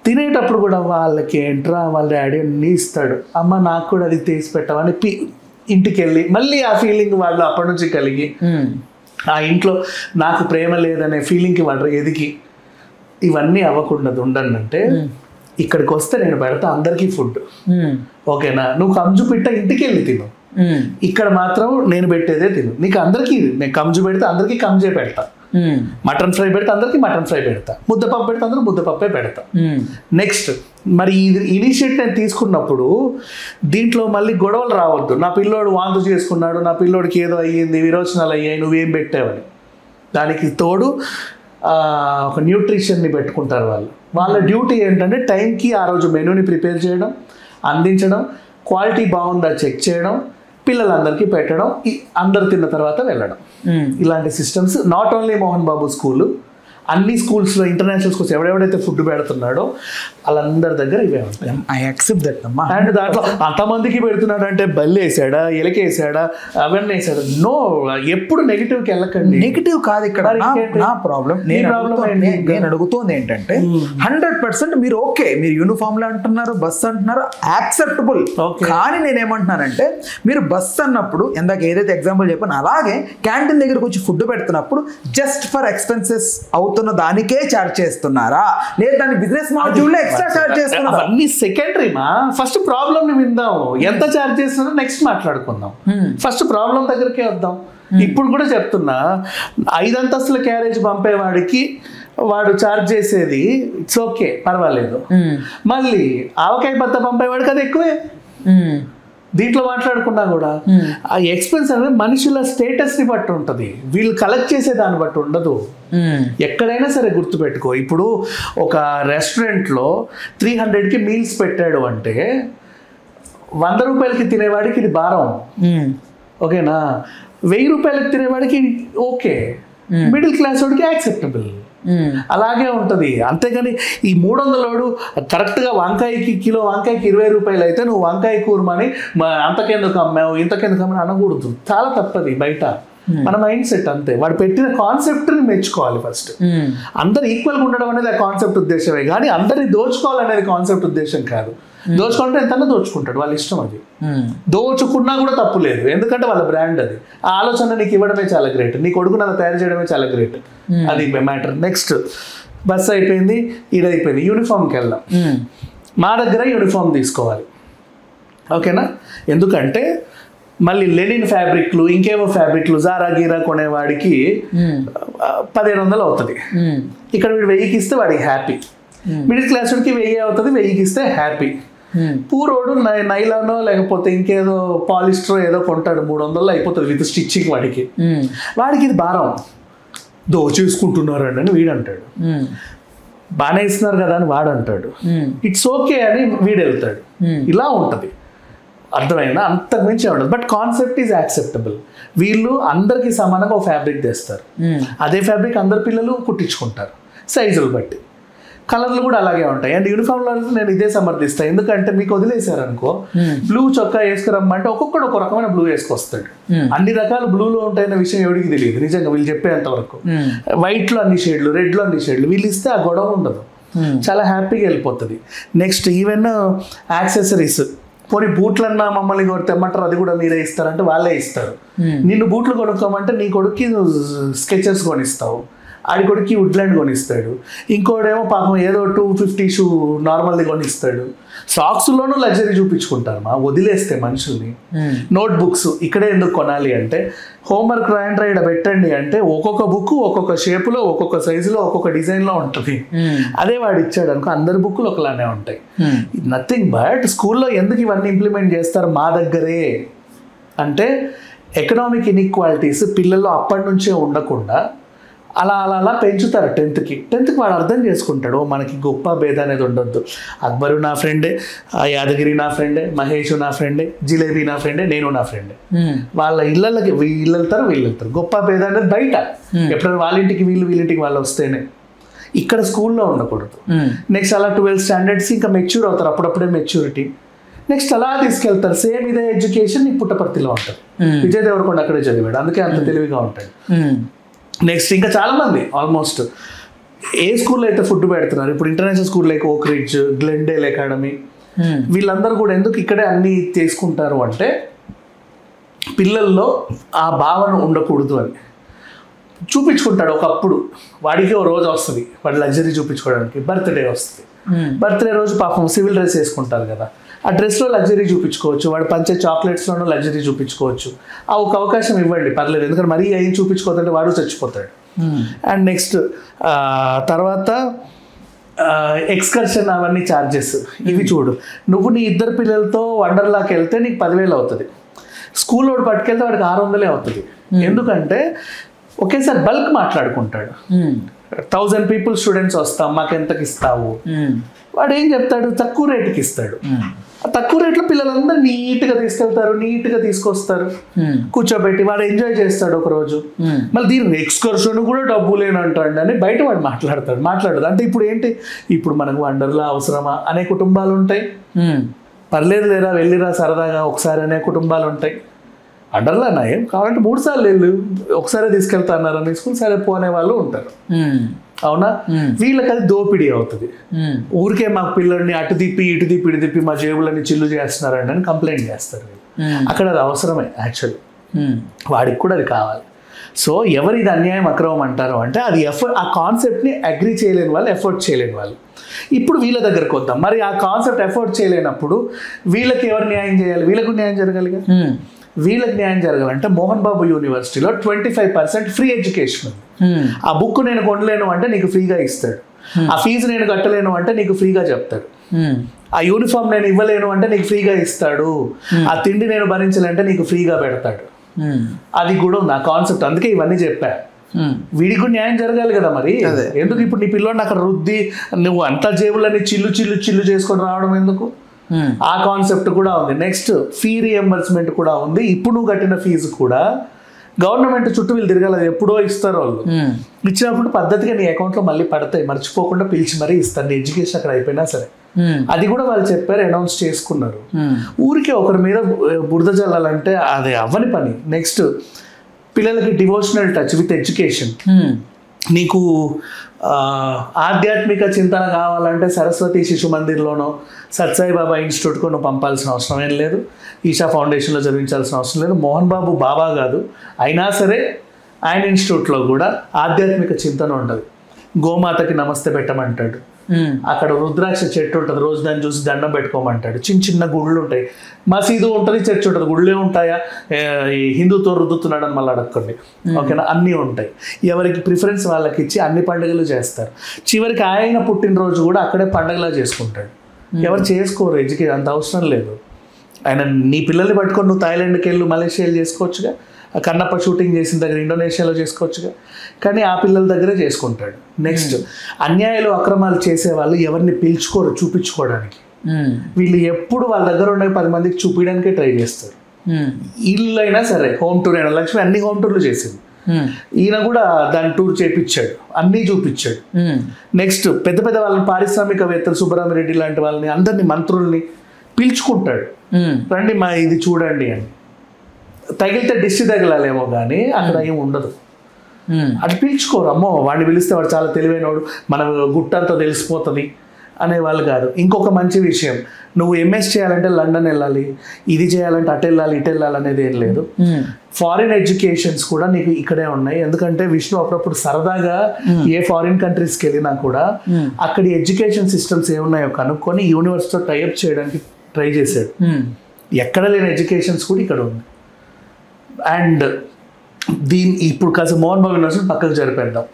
Speaker 2: తినేటప్పుడు కూడా వాళ్ళకి ఏంట్రా వాళ్ళ డాడీ అన్నీ ఇస్తాడు, అమ్మ నాకు కూడా అది తీసి పెట్టమని ఇంటికి వెళ్ళి మళ్ళీ ఆ ఫీలింగ్ వాళ్ళు అప్పటి నుంచి కలిగి ఆ ఇంట్లో నాకు ప్రేమ లేదనే ఫీలింగ్కి వాళ్ళు ఎదిగి ఇవన్నీ అవ్వకుండా ఉండండి అంటే ఇక్కడికి వస్తే నేను పెడతా అందరికీ ఫుడ్, ఓకేనా? నువ్వు కంజు పిట్ట ఇంటికి వెళ్ళి తిను, ఇక్కడ మాత్రం నేను పెట్టేదే తిను. నీకు అందరికీ నేను కంజు పెడితే అందరికీ కంజే పెడతా, మటన్ ఫ్రై పెడతా అందరికి మటన్ ఫ్రై పెడతా, ముద్దపప్పు పెడతా అందరూ ముద్దపప్పే పెడతా. నెక్స్ట్ మరి ఇది ఇనిషియేటివ్ నేను తీసుకున్నప్పుడు దీంట్లో మళ్ళీ గొడవలు రావద్దు. నా పిల్లోడు వాంతు చేసుకున్నాడు, నా పిల్లోడికి ఏదో అయ్యింది, విరోచనాలు అయ్యాయి, నువ్వేం పెట్టావని. దానికి తోడు ఒక న్యూట్రిషన్ని పెట్టుకుంటారు వాళ్ళు. వాళ్ళ డ్యూటీ ఏంటంటే టైంకి ఆ రోజు మెనూని ప్రిపేర్ చేయడం, అందించడం, క్వాలిటీ బాగుందా చెక్ చేయడం, పిల్లలందరికీ పెట్టడం, అందరు తిన్న తర్వాత వెళ్ళడం. ఇలాంటి systems not only Mohan Babu school, అన్ని స్కూల్స్లో ఇంటర్నేషనల్ స్కూల్స్ ఎవడెవడైతే ఫుడ్ పెడుతున్నాడో వాళ్ళందరి దగ్గర ఇవే ఉంటాయి.
Speaker 1: ఐ యాక్సెప్ట్ దట్ అమ్మా.
Speaker 2: అండ్ దాంట్లో అంతమందికి పెడుతున్నాడు అంటే బల్లి వేసాడా, ఎలకేసాడా, అవన్నీ వేసాడా? నో, ఎప్పుడు నెగిటివ్కి వెళ్ళకండి.
Speaker 1: నెగిటివ్ కాదు ఇక్కడ నా ప్రాబ్లం. నేను అడుగుతోంది ఏంటంటే 100% మీరు ఓకే, మీరు యూనిఫామ్లో అంటున్నారు, బస్ అంటున్నారు, యాక్సెప్టబుల్. కానీ నేనేమంటున్నానంటే మీరు బస్ అన్నప్పుడు ఇందాక ఏదైతే ఎగ్జాంపుల్ చెప్పాను అలాగే క్యాంటీన్ దగ్గరకు వచ్చి ఫుడ్ పెడుతున్నప్పుడు జస్ట్ ఫర్ ఎక్స్పెన్సెస్ అవుతున్న దానికే చార్జ్ చేస్తున్నారా, లేదా దాని బిజినెస్ మాడ్యూల్ ఎక్స్ట్రా చార్జ్ చేస్తున్నారు?
Speaker 2: అవన్నీ సెకండరీ మా. ఫస్ట్ ప్రాబ్లమ్ ని విందాం, ఎంత చార్జ్ చేస్తున్నారో నెక్స్ట్ మాట్లాడుకుందాం. ఫస్ట్ ప్రాబ్లం దగ్గరికే వద్దాం. ఇప్పుడు కూడా చెప్తున్నా, 5 అంతస్తుల క్యారేజ్ పంపేవాడికి వాడు చార్జ్ చేసేది ఇట్స్ ఓకే, పర్వాలేదు. మళ్ళీ ఆవకాయ బత్త పంపేవాడికి అది ఎక్కువే. దీంట్లో మాట్లాడుకున్నా కూడా ఆ ఎక్స్పెన్స్ అనేది మనుషుల స్టేటస్ ని బట్టి ఉంటుంది, వీళ్ళు కలెక్ట్ చేసే దాన్ని బట్టి ఉండదు. ఎక్కడైనా సరే గుర్తుపెట్టుకో, ఇప్పుడు ఒక రెస్టారెంట్లో 300కి మీల్స్ పెట్టాడు అంటే 100 రూపాయలకి తినేవాడికి ఇది భారం, ఓకేనా? 1000 రూపాయలకి తినేవాడికి ఓకే, మిడిల్ క్లాస్ వాడికి యాక్సెప్టబుల్. అలాగే ఉంటుంది. అంతేగాని ఈ 300 కరెక్ట్గా వంకాయకి కిలో వంకాయకి 20 రూపాయలు అయితే నువ్వు వంకాయ కూరమని అంతకెందుకు అమ్మావు ఇంతకెందుకు అమ్మని అనకూడదు. చాలా తప్పది బయట. మన మైండ్ సెట్ అంతే. వాడు పెట్టిన కాన్సెప్ట్ని మెచ్చుకోవాలి ఫస్ట్. అందరు ఈక్వల్గా ఉండడం అనేది ఆ కాన్సెప్ట్ ఉద్దేశమే, కానీ అందరినీ దోచుకోవాలనేది కాన్సెప్ట్ ఉద్దేశం కాదు. దోచుకుంటే ఎంతన్నా దోచుకుంటాడు, వాళ్ళ ఇష్టం అది. దోచుకున్నా కూడా తప్పు లేదు, ఎందుకంటే వాళ్ళ బ్రాండ్ అది. ఆ ఆలోచన నీకు ఇవ్వడమే చాలా గ్రేట్, నీ కొడుకుని అలా తయారు చేయడమే చాలా గ్రేట్. అది మ్యాటర్. నెక్స్ట్ బస్ అయిపోయింది, ఇదైపోయింది, యూనిఫామ్కి వెళ్దాం. మా దగ్గర యూనిఫామ్ తీసుకోవాలి, ఓకేనా? ఎందుకంటే మళ్ళీ లెనిన్ ఫ్యాబ్రిక్లు ఇంకేవో ఫ్యాబ్రిక్లు జారా గీరా కొనేవాడికి 1500 అవుతుంది. ఇక్కడ వీడు 1000కి ఇస్తే వాడికి హ్యాపీ. మిడిల్ క్లాస్ వాడికి 1000 అవుతుంది, 1000కి ఇస్తే హ్యాపీ. పూరోడు నైలానో లేకపోతే ఇంకేదో పాలిస్టర్ ఏదో కొంటాడు, 300 అయిపోతుంది విత్ స్టిచ్చింగ్. వాడికి ఇది భారం. దోచేసుకుంటున్నారండి అని వీడు అంటాడు, బాగానే ఇస్తున్నారు కదా అని వాడు అంటాడు, ఇట్స్ ఓకే అని వీడు వెళ్తాడు. ఇలా ఉంటుంది, అర్థమైందా? అంతకు మించి ఉండదు. But concept is acceptable. వీళ్ళు అందరికీ సమానంగా ఒక ఫ్యాబ్రిక్ తెస్తారు, అదే ఫ్యాబ్రిక్ అందరు పిల్లలు కుట్టించుకుంటారు సైజులు బట్టి. కలర్లు కూడా అలాగే ఉంటాయి. అండ్ యూనిఫామ్లో నేను ఇదే సమర్థిస్తాను, ఎందుకంటే మీకు వదిలేశారనుకో, బ్లూ చొక్కా వేసుకురమ్మంటే ఒక్కొక్కడు ఒక రకమైన బ్లూ వేసుకొస్తాడు. అన్ని రకాల బ్లూలో ఉంటాయన్న విషయం ఎవరికి తెలియదు నిజంగా, వీళ్ళు చెప్పేంత వరకు. వైట్లో అన్ని షేడ్లు, రెడ్లో అన్ని షేడ్లు, వీళ్ళు ఇస్తే ఆ గొడవ ఉండదు, చాలా హ్యాపీగా వెళ్ళిపోతుంది. నెక్స్ట్ ఈవెన్ యాక్సెసరీస్, పోనీ బూట్లన్నా మమ్మల్ని తెమ్మంటారు, అది కూడా మీరే ఇస్తారంటే వాళ్ళే ఇస్తారు. నిన్ను బూట్లు కొనుక్కోమంటే నీ కొడుక్కి నువ్వు స్కెచెస్ కొనిస్తావు, ఆడి కొడుకు వుడ్లాండ్ కొనిస్తాడు, ఇంకోడేమో పాపం ఏదో 250 షూ నార్మల్ది కొనిస్తాడు. సాక్స్లోనూ లగ్జరీ చూపించుకుంటారు వదిలేస్తే మనుషుల్ని. నోట్బుక్స్ ఇక్కడే ఎందుకు కొనాలి అంటే హోంవర్క్ రాయండి ఇక్కడ పెట్టండి అంటే ఒక్కొక్క బుక్ ఒక్కొక్క షేపులో ఒక్కొక్క సైజులో ఒక్కొక్క డిజైన్లో ఉంటుంది. అదే వాడు ఇచ్చాడు అనుకో అందరి బుక్లు ఒకలానే ఉంటాయి. నథింగ్ బట్ స్కూల్లో ఎందుకు ఇవన్నీ ఇంప్లిమెంట్ చేస్తారు మా దగ్గరే అంటే ఎకనామిక్ ఇన్ఈక్వాలిటీస్ పిల్లల్లో అప్పటి నుంచే ఉండకుండా అలా అలా అలా పెంచుతారు. 10th వాడు అర్థం చేసుకుంటాడు మనకి గొప్ప భేద అనేది ఉండొద్దు. అక్బరు నా ఫ్రెండే, యాదగిరి నా ఫ్రెండే, మహేష్ నా ఫ్రెండే, జిలేబీ నా ఫ్రెండే, నేను నా ఫ్రెండే. వాళ్ళ ఇళ్ళకి వీళ్ళు వెళ్తారు. గొప్ప భేద అనేది బయట ఎప్పుడైనా వాళ్ళ ఇంటికి వీళ్ళింటికి వాళ్ళు వస్తేనే, ఇక్కడ స్కూల్లో ఉండకూడదు. నెక్స్ట్ అలా 12th స్టాండర్డ్స్ ఇంకా మెచ్యూర్ అవుతారు, అప్పుడప్పుడే మెచ్యూరిటీ. నెక్స్ట్ అలా తీసుకెళ్తారు. సేమ్ ఇదే ఎడ్యుకేషన్ ఈ పుట్టపర్తిలో ఉంటుంది. విజయ్ దేవరకొండ అక్కడే చదివాడు, అందుకే అంత తెలివిగా ఉంటాడు. నెక్స్ట్ ఇంకా చాలామంది ఆల్మోస్ట్ ఏ స్కూల్లో అయితే ఫుడ్ పెడుతున్నారు ఇప్పుడు ఇంటర్నేషనల్ స్కూల్ లైక్ ఓక్ రిడ్జ్, గ్లెండేల్ అకాడమీ, వీళ్ళందరూ కూడా ఎందుకు ఇక్కడే అన్నీ చేసుకుంటారు అంటే పిల్లల్లో ఆ భావన ఉండకూడదు అని చూపించుకుంటాడు. ఒకప్పుడు వాడికి ఓ రోజు వస్తుంది వాడి లగ్జరీ చూపించుకోవడానికి, బర్త్డే వస్తుంది. బర్త్డే రోజు పాపం సివిల్ డ్రెస్ వేసుకుంటారు కదా, ఆ డ్రెస్లో లగ్జరీ చూపించుకోవచ్చు, వాడు పంచే చాక్లెట్స్లోనూ లగ్జరీ చూపించుకోవచ్చు. ఆ ఒక అవకాశం ఇవ్వండి పర్లేదు, ఎందుకంటే మరీ ఏం చూపించుకోదంటే వాడు చచ్చిపోతాడు. అండ్ నెక్స్ట్ తర్వాత ఎక్స్కర్షన్ అవన్నీ ఛార్జెస్ ఇవి చూడు. నువ్వు నీ 2 పిల్లలతో వండర్లాకి వెళ్తే నీకు 10,000 అవుతుంది, స్కూల్ వాడు పట్టుకెళ్తే వాడికి 600 అవుతుంది. ఎందుకంటే ఒకేసారి బల్క్ మాట్లాడుకుంటాడు. 1000 people స్టూడెంట్స్ వస్తాం మాకెంతకి ఇస్తావు, వాడు ఏం చెప్తాడు తక్కువ రేటుకి ఇస్తాడు. తక్కువ రేట్లో పిల్లలందరూ నీట్గా తీసుకెళ్తారు, నీట్గా తీసుకొస్తారు, కూర్చోబెట్టి వాడు ఎంజాయ్ చేస్తాడు ఒక రోజు. మళ్ళీ దీని ఎక్స్కర్షన్ కూడా డబ్బు లేనంటాడు అని బయట వాడు మాట్లాడదు. అంటే ఇప్పుడు ఏంటి, ఇప్పుడు మనకు వండర్లా అవసరమా అనే కుటుంబాలు ఉంటాయి, పర్లేదు లేరా వెళ్ళిరా సరదాగా ఒకసారి అనే కుటుంబాలు ఉంటాయి. వండర్లా ఏం కావాలంటే 3 సార్లు వెళ్ళు, ఒకసారి తీసుకెళ్తా అన్నారని స్కూల్ సరే పోనే వాళ్ళు ఉంటారు. అవునా, వీళ్ళకి అది దోపిడీ అవుతుంది. ఊరికే మా పిల్లల్ని అటు తిప్పి ఇటు తిప్పి మా జేబులని చిల్లు చేస్తున్నారండి అని కంప్లైంట్ చేస్తారు. అక్కడ అది అవసరమే యాక్చువల్లీ, వాడికి కూడా అది కావాలి. సో ఎవరు ఇది అన్యాయం అక్రమం అంటారు అంటే అది ఆ కాన్సెప్ట్ని అగ్రీ చేయలేని వాళ్ళు, ఎఫర్ట్ చేయలేని వాళ్ళు. ఇప్పుడు వీళ్ళ దగ్గరకు వద్దాం. మరి ఆ కాన్సెప్ట్ ఎఫర్ట్ చేయలేనప్పుడు వీళ్ళకి ఎవరు న్యాయం చేయాలి? వీళ్ళకు న్యాయం జరగాలిగా. వీళ్ళకి న్యాయం జరగాలంటే మోహన్ బాబు యూనివర్సిటీలో 25% ఫ్రీ ఎడ్యుకేషన్ ఉంది. ఆ బుక్ నేను కొనలేను అంటే నీకు ఫ్రీగా ఇస్తాడు, ఆ ఫీజు నేను కట్టలేను అంటే నీకు ఫ్రీగా చెప్తాడు, ఆ యూనిఫామ్ నేను ఇవ్వలేను అంటే నీకు ఫ్రీగా ఇస్తాడు, ఆ తిండి నేను భరించాలంటే నీకు ఫ్రీగా పెడతాడు. అది కూడా ఉంది ఆ కాన్సెప్ట్. అందుకే ఇవన్నీ చెప్పా. వీడికి న్యాయం జరగాలి కదా. మరి ఎందుకు ఇప్పుడు నీ పిల్లోడిని అక్కడ రుద్ది నువ్వు అంతా జేబులని చిల్లు చేసుకొని రావడం ఎందుకు? ఆ కాన్సెప్ట్ కూడా ఉంది. నెక్స్ట్ ఫీ రియంబర్స్మెంట్ కూడా ఉంది. ఇప్పుడు నువ్వు కట్టిన ఫీజు కూడా గవర్నమెంట్ చుట్టూ వీళ్ళు తిరగాలి, అది ఎప్పుడో ఇస్తారు వాళ్ళు. ఇచ్చినప్పుడు పద్ధతిగా నీ అకౌంట్లో మళ్ళీ పడతాయి, మర్చిపోకుండా పిలిచి మరీ ఇస్తారు నీ ఎడ్యుకేషన్ అక్కడ అయిపోయినా సరే. అది కూడా వాళ్ళు చెప్పారు, అనౌన్స్ చేసుకున్నారు. ఊరికే ఒకరి మీద బురద జల్లాలంటే అది అవ్వని పని. నెక్స్ట్ పిల్లలకి డివోషనల్ టచ్ విత్ ఎడ్యుకేషన్. నీకు ఆధ్యాత్మిక చింతన కావాలంటే సరస్వతి శిశు మందిర్లోనో సత్సాయిబాబా ఇన్స్టిట్యూట్కో నువ్వు పంపాల్సిన అవసరం ఏం లేదు, ఈషా ఫౌండేషన్లో చదివించాల్సిన అవసరం లేదు. మోహన్ బాబు బాబా కాదు అయినా సరే ఆయన ఇన్స్టిట్యూట్లో కూడా ఆధ్యాత్మిక చింతన ఉంటుంది. గోమాతకి నమస్తే పెట్టమంటాడు, అక్కడ రుద్రాక్ష చెట్టు ఉంటుంది, రోజు దాన్ని చూసి దండం పెట్టుకోమంటాడు. చిన్న గుళ్ళు ఉంటాయి, మసీదు ఉంటుంది, చర్చ్ ఉంటుంది. గుళ్ళే ఉంటాయా, ఈ హిందూతో రుద్దుతున్నాడు అని మళ్ళీ అడగండి. ఓకేనా, అన్నీ ఉంటాయి. ఎవరికి ప్రిఫరెన్స్ వాళ్ళకి ఇచ్చి అన్ని పండుగలు చేస్తారు. చివరికి ఆయన పుట్టినరోజు కూడా అక్కడే పండుగలా చేసుకుంటాడు. ఎవరు చేసుకోరు, ఎడ్యుకేషన్ అంత అవసరం లేదు. ఆయన నీ పిల్లల్ని పట్టుకొని నువ్వు థాయిలాండ్కి వెళ్ళు, మలేషియాలో చేసుకోవచ్చుగా, కన్నప్ప షూటింగ్ చేసిన దగ్గర ఇండోనేషియాలో చేసుకోవచ్చుగా, కానీ ఆ పిల్లల దగ్గరే చేసుకుంటాడు. నెక్స్ట్ అన్యాయాలు అక్రమాలు చేసే వాళ్ళు ఎవరిని పిలుచుకోరు చూపించుకోవడానికి. వీళ్ళు ఎప్పుడు వాళ్ళ దగ్గర ఉండే 10 మందికి చూపించడానికే ట్రై చేస్తారు. ఇల్లు అయినా సరే, హోమ్ టూర్ అయినా, లక్ష్మి అన్ని హోమ్ టూర్లు చేసింది, ఈయన కూడా దాని టూర్ చేపించాడు, అన్నీ చూపించాడు. నెక్స్ట్ పెద్ద వాళ్ళని పారిశ్రామికవేత్తలు సుబ్బరామిరెడ్డి లాంటి వాళ్ళని అందరినీ మంత్రుల్ని పిలుచుకుంటాడు, రండి మా ఇది చూడండి అని. తగిలితే డిష్ తగిలాలేమో కానీ అక్కడ ఏమి ఉండదు. అటు పిలుచుకోరు. అమ్మో వాడిని పిలిస్తే వాడు చాలా తెలివైనవాడు, మన గుట్టంతా తెలిసిపోతుంది అనేవాళ్ళు కాదు. ఇంకొక మంచి విషయం, నువ్వు ఎంఎస్ చేయాలంటే లండన్ వెళ్ళాలి, ఇది చేయాలంటే అటు వెళ్ళాలి ఇటు వెళ్ళాలి అనేది ఏం లేదు. ఫారిన్ ఎడ్యుకేషన్స్ కూడా నీకు ఇక్కడే ఉన్నాయి. ఎందుకంటే విష్ణు అప్పుడప్పుడు సరదాగా ఏ ఫారిన్ కంట్రీస్కి వెళ్ళినా కూడా అక్కడి ఎడ్యుకేషన్ సిస్టమ్స్ ఏమున్నాయో కనుక్కొని యూనివర్సిటీతో టైఅప్ చేయడానికి ట్రై చేశాడు. ఎక్కడ లేని ఎడ్యుకేషన్స్ కూడా ఇక్కడ ఉంది. అండ్ ఇప్పుడు కాస్త మోహన్ బాబు యూనివర్సిటీ పక్కకు జరిపేద్దాం.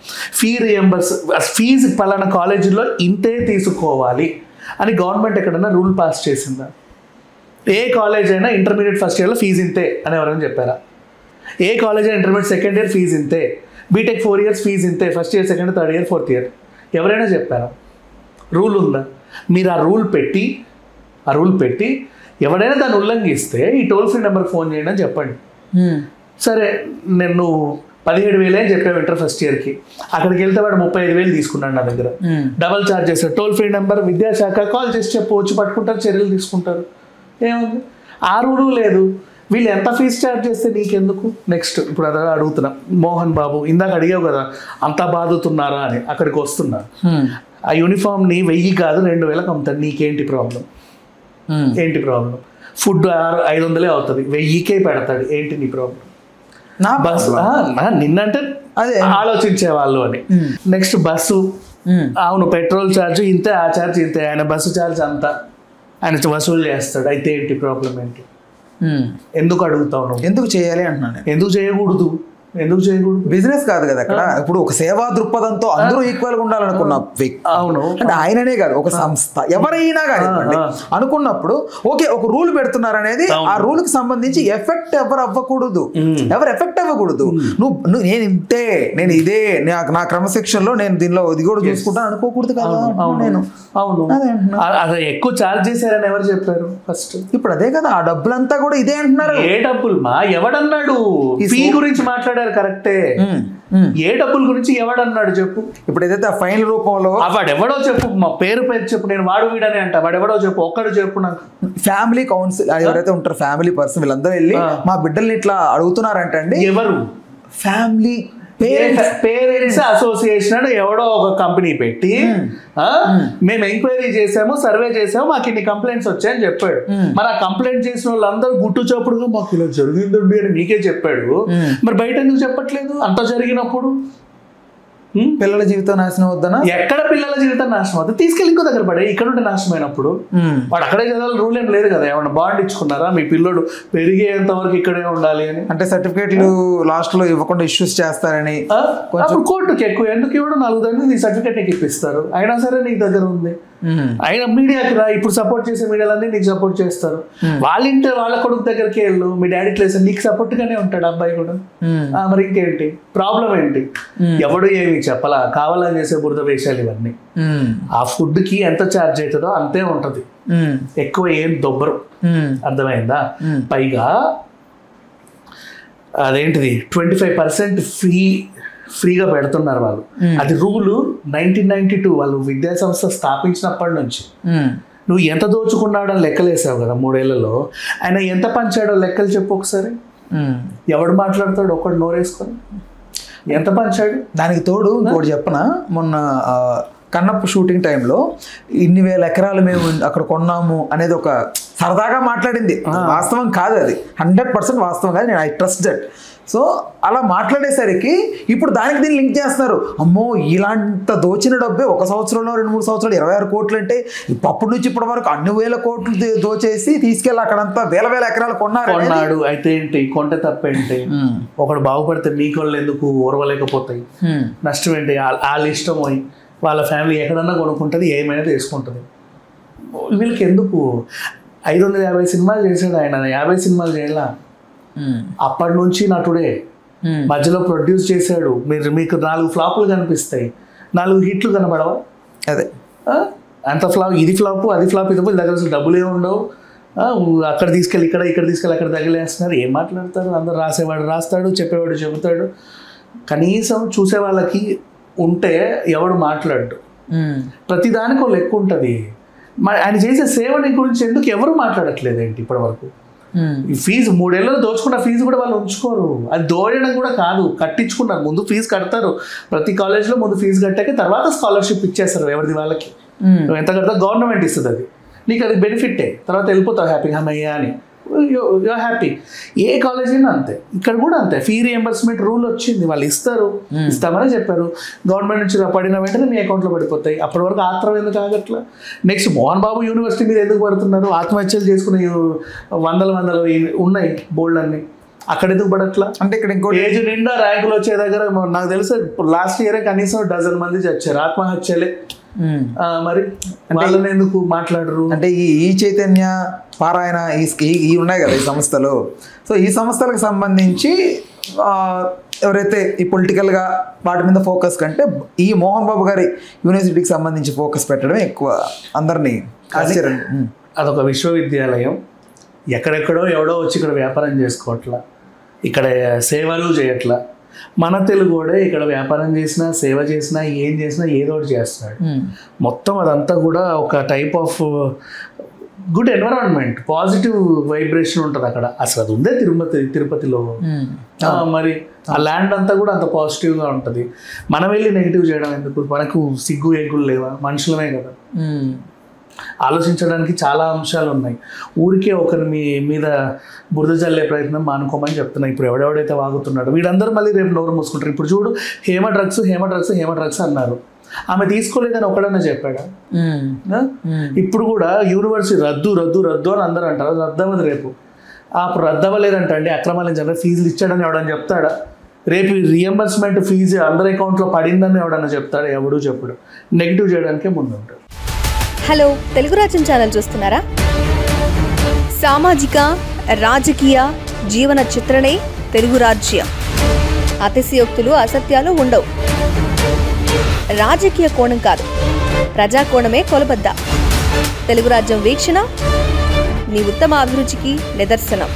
Speaker 2: ఫీజు పలానా కాలేజీలో ఇంతే తీసుకోవాలి అని గవర్నమెంట్ ఎక్కడన్నా రూల్ పాస్ చేసిందా? ఏ కాలేజ్ అయినా ఇంటర్మీడియట్ ఫస్ట్ ఇయర్లో ఫీజు ఇంతే అని ఎవరైనా చెప్పారా? ఏ కాలేజ్ అయినా ఇంటర్మీడియట్ సెకండ్ ఇయర్ ఫీజు ఇంతే, బీటెక్ 4 years ఫీజు ఇంతే, first year second year third year fourth year ఎవరైనా చెప్పారా? రూల్ ఉందా? మీరు ఆ రూల్ పెట్టి ఎవరైనా దాన్ని ఉల్లంఘిస్తే ఈ టోల్ ఫ్రీ నెంబర్ ఫోన్ చేయండి అని చెప్పండి. సరే, నేను 17,000 అని చెప్పావు ఇంటర్ ఫస్ట్ ఇయర్కి, అక్కడికి వెళ్తే వాడు 35,000 తీసుకున్నాడు నా దగ్గర, డబల్ ఛార్జ్ చేస్తాడు. టోల్ ఫ్రీ నెంబర్ విద్యాశాఖ, కాల్ చేసి చెప్పు, వచ్చి పట్టుకుంటారు, చర్యలు తీసుకుంటారు. ఏముంది? ఆ రూలు లేదు. వీళ్ళు ఎంత ఫీజు ఛార్జ్ చేస్తే నీకెందుకు? నెక్స్ట్ ఇప్పుడు అదే అడుగుతున్నా, మోహన్ బాబు ఇందాక అడిగావు కదా అంతా బాధుతున్నారా అని, అక్కడికి వస్తున్నా. ఆ యూనిఫామ్ని 1000 కాదు 2,000కి అమ్ముతాడు, నీకేంటి ప్రాబ్లం? ఏంటి ప్రాబ్లం? ఫుడ్ 500 అవుతుంది, 1000కే పెడతాడు, ఏంటి నీ ప్రాబ్లం?
Speaker 1: నా బస్సు
Speaker 2: నిన్నంటే అదే ఆలోచించే వాళ్ళు అని. నెక్స్ట్ బస్సు, అవును పెట్రోల్ ఛార్జ్ ఇంతే, ఆ ఛార్జ్ ఇంతే, ఆయన బస్సు ఛార్జ్ అంతా ఆయన వసూలు చేస్తాడు, అయితే ఏంటి ప్రాబ్లం? ఏంటి? ఎందుకు అడుగుతావు నువ్వు? ఎందుకు చేయాలి అంటున్నాను. ఎందుకు చేయకూడదు? బిజినెస్ కాదు కదా అక్కడ. ఇప్పుడు ఒక సేవా దృక్పథంతో అందరూ ఈక్వల్ గా ఉండాలనుకున్న వ్యక్తి, అవును అంటే ఆయననే కాదు ఒక సంస్థ ఎవరైనా కానీ అనుకున్నప్పుడు ఓకే ఒక రూల్ పెడుతున్నారు అనేది, ఆ రూల్ కి సంబంధించి ఎఫెక్ట్ ఎవరు అవ్వకూడదు. నువ్వు నేను ఇంతే, నేను ఇదే, నా క్రమశిక్షణలో నేను దీనిలో ఇది కూడా చూసుకుంటాను అనుకోకూడదు కదా. నేను అవును అదే ఎక్కువ ఛార్జ్ చేశారని ఎవరు చెప్పారు ఫస్ట్? ఇప్పుడు అదే కదా, ఆ డబ్బులంతా కూడా ఇదే అంటున్నారు. ఏ డబ్బులు మా ఎవడన్నాడు? ఫీ గురించి మాట్లాడారు కరెక్టే, ఏ డబ్బుల గురించి ఎవడన్నాడు చెప్పు? ఇప్పుడు ఏదైతే ఫైన్ రూపంలో వాడెవడో చెప్పు, మా పేరు చెప్పు, నేను వాడు వీడని అంట, వాడెవడో చెప్పు, ఒక్కడు చెప్పు నాకు. ఫ్యామిలీ కౌన్సిల్ ఎవరైతే ఉంటారో ఫ్యామిలీ పర్సన్ వీళ్ళందరూ వెళ్ళి మా బిడ్డల్ని ఇట్లా అడుగుతున్నారంట అండి. ఎవరు? ఫ్యామిలీ పేరెంట్స్ అసోసియేషన్ అని ఎవడో ఒక కంపెనీ పెట్టి మేము ఎంక్వైరీ చేసాము, సర్వే చేసాము, మాకు ఇన్ని కంప్లైంట్స్ వచ్చాయని చెప్పాడు. మరి ఆ కంప్లైంట్ చేసిన వాళ్ళందరూ గుట్టు చప్పుడుగా మాకు ఇలా జరిగిందండి అని మీకే చెప్పాడు. మరి బయట ఎందుకు చెప్పట్లేదు? అంత జరిగినప్పుడు పిల్లల జీవితం నాశనం అవుద్దనా? ఎక్కడ పిల్లల జీవితం నాశనం అవుతుంది? తీసుకెళ్ళి ఇంకో దగ్గర పడే, ఇక్కడ ఉంటే నాశనం అయినప్పుడు వాడు అక్కడే చదవాలి, రూల్ ఏం లేదు కదా. ఏమన్నా బాండ్ ఇచ్చుకున్నారా మీ పిల్లోడు పెరిగేంత వరకు ఇక్కడే ఉండాలి అని? అంటే సర్టిఫికేట్లు లాస్ట్ లో ఇవ్వకుండా ఇష్యూస్ చేస్తారని కొంచెం కోర్టుకి ఎక్కువ ఎందుకు ఇవ్వడం? 4 దగ్గర నీ సర్టిఫికేట్ నీకు ఇప్పిస్తారు, అయినా సరే నీకు దగ్గర ఉంది. అయినా మీడియాకి రా, ఇప్పుడు సపోర్ట్ చేసే మీడియాలన్నీ నీకు సపోర్ట్ చేస్తారు. వాళ్ళ కొడుకు దగ్గరికి వెళ్ళు, మీ డాడీ ప్లేస్ నీకు సపోర్ట్ గానే ఉంటాడు అబ్బాయి కూడా. మరి ఇంకేంటి ప్రాబ్లం ఏంటి? ఎవడు ఏమి చెప్పలా, కావాలని చేసే బురద వేషాలు ఇవన్నీ. ఆ ఫుడ్ కి ఎంత ఛార్జ్ అవుతుందో అంతే ఉంటది, ఎక్కువ ఏం దొబ్బరు. అర్థమైందా? పైగా అదేంటిది 25% ఫ్రీగా పెడుతున్నారు వాళ్ళు. అది రూలు 1992 వాళ్ళు విద్యా సంస్థ స్థాపించినప్పటి నుంచి. నువ్వు ఎంత దోచుకున్నాడో లెక్కలేసావు కదా 3 ఏళ్లలో. ఆయన ఎంత పంచాడో లెక్కలు చెప్పు ఒకసారి. ఎవడు మాట్లాడతాడు? ఒకడు నోరేసుకొని ఎంత పంచాడు? దానికి తోడు ఇంకోటి చెప్పనా, మొన్న కన్నప్ప షూటింగ్ టైంలో ఇన్ని వేల ఎకరాలు మేము అక్కడ కొన్నాము అనేది ఒక సరదాగా మాట్లాడింది. వాస్తవం కాదు అది, 100% వాస్తవం కాదు. నేను ఐ ట్రస్ట్ దట్. సో అలా మాట్లాడేసరికి ఇప్పుడు దానికి దీన్ని లింక్ చేస్తున్నారు. అమ్మో ఇలాంటి దోచిన డబ్బే 1 సంవత్సరంలో 2-3 సంవత్సరాలు 26 కోట్లు అంటే అప్పటి నుంచి ఇప్పటి వరకు అన్ని వేల కోట్లు దోచేసి తీసుకెళ్ళి అక్కడంతా వేల ఎకరాలు కొన్నాడు. అయితే ఏంటి? కొంటే తప్పేంటి? ఒకడు బాగుపడితే మీకోళ్ళు ఎందుకు ఓర్వలేకపోతాయి? నష్టం ఏంటి? వాళ్ళ ఇష్టం, వాళ్ళ ఫ్యామిలీ ఎక్కడన్నా కొనుక్కుంటుంది, ఏమైనా తీసుకుంటుంది. వీళ్ళకి ఎందుకు? 550 సినిమాలు చేశాడు ఆయన, 50 సినిమాలు చేయాల. అప్పటి నుంచి నటుడే, మధ్యలో ప్రొడ్యూస్ చేశాడు. మీకు 4 ఫ్లాపులు కనిపిస్తాయి, 4 హిట్లు కనబడవా? అదే అంత ఫ్లాప్, ఇది ఫ్లాప్ అది ఫ్లాప్, ఇది దగ్గర అసలు డబ్బులు ఏమి ఉండవు. అక్కడ తీసుకెళ్ళి ఇక్కడ తీసుకెళ్ళి అక్కడ తగిలేస్తున్నారు. ఏం మాట్లాడతారు? అందరు రాసేవాడు రాస్తాడు, చెప్పేవాడు చెబుతాడు. కనీసం చూసే వాళ్ళకి ఉంటే ఎవడు మాట్లాడు. ప్రతిదానికి ఒక లెక్క ఉంటుంది. ఆయన చేసే సేవని గురించి ఎందుకు ఎవరు మాట్లాడట్లేదు ఏంటి ఇప్పటి వరకు? ఈ ఫీజు 3 ఏళ్ళలో దోచుకున్న ఫీజు కూడా వాళ్ళు ఉంచుకోరు. అది దోయడం కూడా కాదు, కట్టించుకున్నారు. ముందు ఫీజు కడతారు, ప్రతి కాలేజ్లో ముందు ఫీజు కట్టాక తర్వాత స్కాలర్షిప్ ఇచ్చేస్తారు ఎవరిది వాళ్ళకి. నువ్వు ఎంత కడతా గవర్నమెంట్ ఇస్తుంది, అది నీకు అది బెనిఫిటే, తర్వాత వెళ్ళిపోతావు హ్యాపీగా అమ్మయ్యా అని, యూఆర్ హ్యాపీ. ఏ కాలేజ్ అయినా అంతే, ఇక్కడ కూడా అంతే. ఫీ రియంబర్స్మెంట్ రూల్ వచ్చింది, వాళ్ళు ఇస్తారు, ఇస్తామని చెప్పారు. గవర్నమెంట్ నుంచి పడిన వెంటనే మీ అకౌంట్లో పడిపోతాయి. అప్పటి వరకు ఆత్రం ఎందుకు ఆగట్లా? నెక్స్ట్ మోహన్ బాబు యూనివర్సిటీ మీద ఎందుకు పడుతున్నారు? ఆత్మహత్యలు చేసుకునే వందలు ఉన్నాయి బోల్డ్ అన్ని, అక్కడ ఎందుకు పడట్లా?
Speaker 1: అంటే ఇక్కడ ఇంకో
Speaker 2: ఏజ్ నిండా ర్యాంకులు వచ్చే దగ్గర నాకు తెలుసు లాస్ట్ ఇయరే కనీసం 12 మంది చచ్చారు ఆత్మహత్యలే. మరి వాళ్ళని ఎందుకు మాట్లాడరు?
Speaker 1: అంటే ఈ చైతన్య పారాయణ ఈ ఉన్నాయి కదా ఈ సంస్థలు, సో ఈ సంస్థలకు సంబంధించి ఎవరైతే ఈ పొలిటికల్గా వాటి మీద ఫోకస్ కంటే ఈ మోహన్ బాబు గారి యూనివర్సిటీకి సంబంధించి ఫోకస్ పెట్టడం ఎక్కువ అందరినీ ఆశ్చర్యం.
Speaker 2: అదొక విశ్వవిద్యాలయం, ఎక్కడెక్కడో ఎవడో వచ్చి ఇక్కడ వ్యాపారం చేసుకోవట్లా, ఇక్కడ సేవలు చేయట్లా. మన తెలుగుడే ఇక్కడ వ్యాపారం చేసినా సేవ చేసినా ఏం చేసినా ఏదో ఒకటి చేస్తున్నాడు. మొత్తం అదంతా కూడా ఒక type of good environment, positive vibration ఉంటుంది అక్కడ. అసలు అది ఉందే తిరుపతిలో. మరి ఆ ల్యాండ్ అంతా కూడా అంత పాజిటివ్గా ఉంటుంది. మనం వెళ్ళి నెగిటివ్ చేయడం ఎందుకు? మనకు సిగ్గు ఎగ్గులు లేవా? మనుషులమే కదా. ఆలోచించడానికి చాలా అంశాలు ఉన్నాయి. ఊరికే ఒకరి మీద బురద జల్లే ప్రయత్నం మానుకోమని చెప్తున్నా. ఇప్పుడు ఎవడెవడైతే వాగుతున్నాడు వీళ్ళందరూ మళ్ళీ రేపు నోరు మూసుకుంటారు. ఇప్పుడు చూడు, హేమ డ్రగ్స్ అన్నారు, ఆమె తీసుకోలేదని ఒకడన్నా చెప్పాడా? ఇప్పుడు కూడా యూనివర్సిటీ రద్దు అని అందరూ అంటారు, రద్దు అవ్వదు రేపు. రద్దు అవ్వలేదంట అండి, అక్రమాలు జరిగిన ఫీజులు ఇచ్చాడని ఎవడని చెప్తాడా? రేపు రియంబర్స్మెంట్ ఫీజు అందరి అకౌంట్లో పడిందని ఎవడన్నా చెప్తాడా? ఎవడు చెప్పడు. నెగిటివ్ చేయడానికే ముందుంటాడు.
Speaker 3: హలో, తెలుగు రాజ్యం ఛానల్ చూస్తున్నారా? సామాజిక రాజకీయ జీవన చిత్రణే తెలుగు రాజ్యం. అతిశయోక్తులు అసత్యాలు ఉండవు. రాజకీయ కోణం కాదు, ప్రజా కోణమే కొలబద్ద. తెలుగు రాజ్యం వీక్షణ నీ ఉత్తమ అభిరుచికి నిదర్శనం.